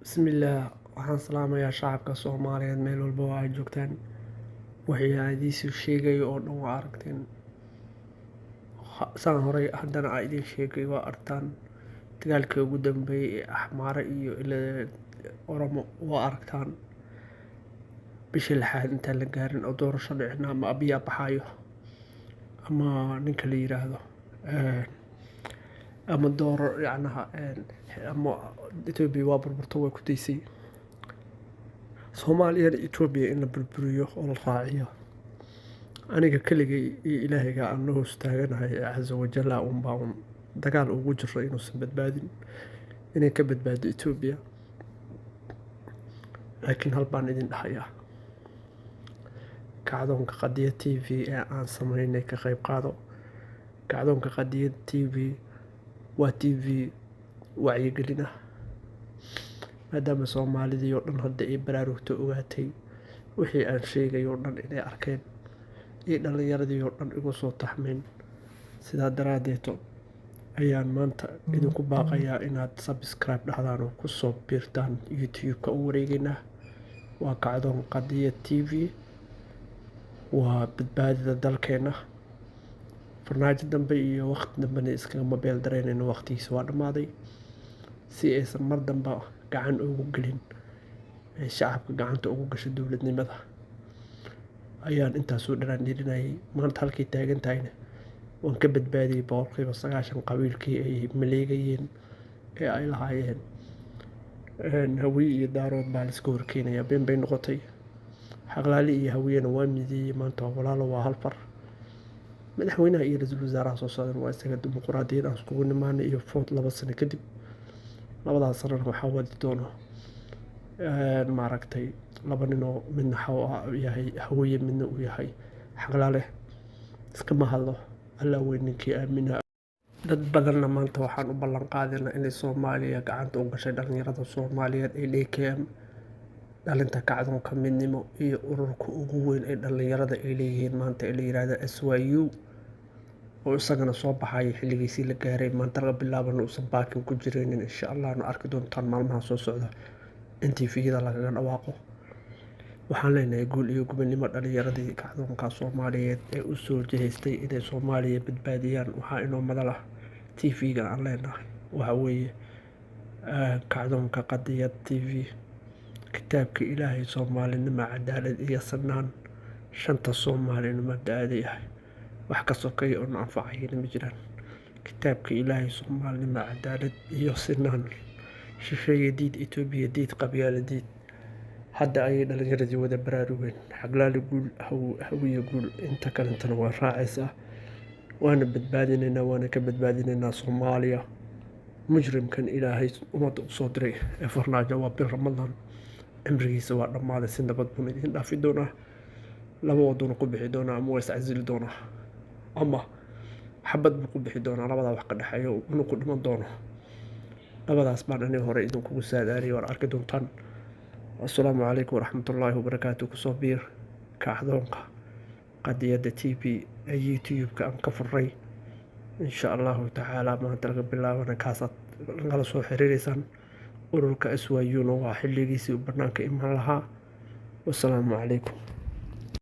Bismillaah, waxaan salaamayaa shacabka Soomaaliyeed meel walba oo ay joogtaan. Wixii aan idiin sheegayo oo dhan waa aragteen. Saan horey haddana aan idiin sheegay waa aragtaan. Dagaalkii ugu dambeeyay ee Axmaara iyo Oromo waa aragtaan. Bishii lixaad intaan la gaarin oo doorasho dhicin ama Abiy baxaayo ama ninka la yiraahdo ama ama Itoobiya waa burburto way ku daysay. Soomaaliya iyo Itoobiya in la burburiyo oo la raaciyo. Aniga keligay iyo Ilaahayga aan la hoos taaganahay Caza Wajalla baan dagaal ugu jiro inuusan badbaadin, inay ka badbaado Itoobiya. Laakiin hal baan idin dhahayaa, kacdoonka Qadiyad TV ee aan sameynay ka qayb qaado. Kacdoonka Qadiyad TV waa TV wacyigelin ah, maadaama Soomaalidii oo dhan hadda ay baraarugto ogaatay wixii aan sheegay oo dhan inay arkeen iyo dhallinyaradii oo dhan igu soo taxmeen. Sidaa daraaddeed ayaan maanta idinku baaqayaa inaad subscribe dhahdaan oo ku soo biirtaan YouTube-ka u wareegaynaa. Waa kacdoon Qadiyad TV, waa badbaadada dalkeena. Farmaajo dambe iyo waqti dambena iskagama beel dareynayno, waqtigiisa waa dhammaaday. Si aysan mar dambe gacan ugu gelin shacabka gacanta ugu gasho dowladnimada ayaan intaas u dhiraandhirinayay. Maanta halkay taagan tahayna waan ka badbaadiyay 90% qabiilkii ay maleegayeen ee ay lahaayeen hawiye iyo daarood baa la iska horkeenayaa. Been bay noqotay. Xaqlaali iyo hawiyena waa mideeyay. Maanta walaalo waa hal far. Madaxweynaha iyo ra'iisul wasaaraha soo socdaan waa isaga dimuqraadiyad aan iskugu nimaanay iyo food 2 sano kadib. 2daas sanana waxaa wadi doono maaragtay 2 nin oo midna yahay hawiye midna uu yahay xaqlaale. Iskama hadlo alla weyn ninkii aamina. Dad badanna maanta waxaan u ballan qaadaynaa inay Soomaaliya gacanta u gashay dhalinyarada Soomaaliyeed ee DKM, dhalinta kacdoonka midnimo iyo ururka ugu weyn ee dhalinyarada ay leeyihiin maanta ee la yiraahdo SYU oo isagana soo baxay xilligiisii la gaaray. Maanta laga bilaabana uusan baakin ku jiraynin. Insha Allah arki doontaan maalmaha soo socda in TV-yada lagaga dhawaaqo. Waxaan leenahay guul iyo gobonimo dhalinyaradii kacdoonka Soomaaliyeed ee u soo jeestay inay Soomaaliya badbaadiyaan. Waxaa inoo madal ah TV-ga aan leenahay waxa weeye kacdoonka Qadiyad TV, kitaabka Ilaahay, Soomaalinimo, cadaalad iyo sinaan. Shanta Soomaalinimo da'da yahay wax ka sokeeya oo anfacayna ma jiraan. Kitaabka Ilaahay, Soomaalinimo, cadaalad iyo sinaan. Shisheeye diid, Itoobiya diid, qabyaalad diid. Hadda ayay dhalinyaradii wada baraarugeen. Xaqlaali guul, hawiye guul, inta kalentana waa raacaysaa. Waana badbaadinaynaa, waana ka badbaadinaynaa Soomaaliya. Mujrimkan Ilaahay ummadda u soo diray ee Farmaajo waa bil Ramadaan. Cimrigiisa waa dhammaaday. Si nabad buu idin dhaafi doonaa. 2 waddan ku bixi doonaa ama waa is casili doonaa ama xabad buu ku bixi doonaa. Labadaa wax ka dhexeeya inuu ku dhiman doono. Labadaas baan aniga hore idinkugu saadaariyay waan arki doontaan. Assalaamu calaykum waraxmatullaahi wabarakaatuh. Ku soo biir kacdoonka Qadiyadda TV ee YouTube-ka aan ka furray. Insha Allahu tacaala maanta laga bilaabana kaasaad nagala soo xiriireysaan. Ururka SYU-na waa xilligiisii bannaanka iman lahaa. Wassalaamu calaykum.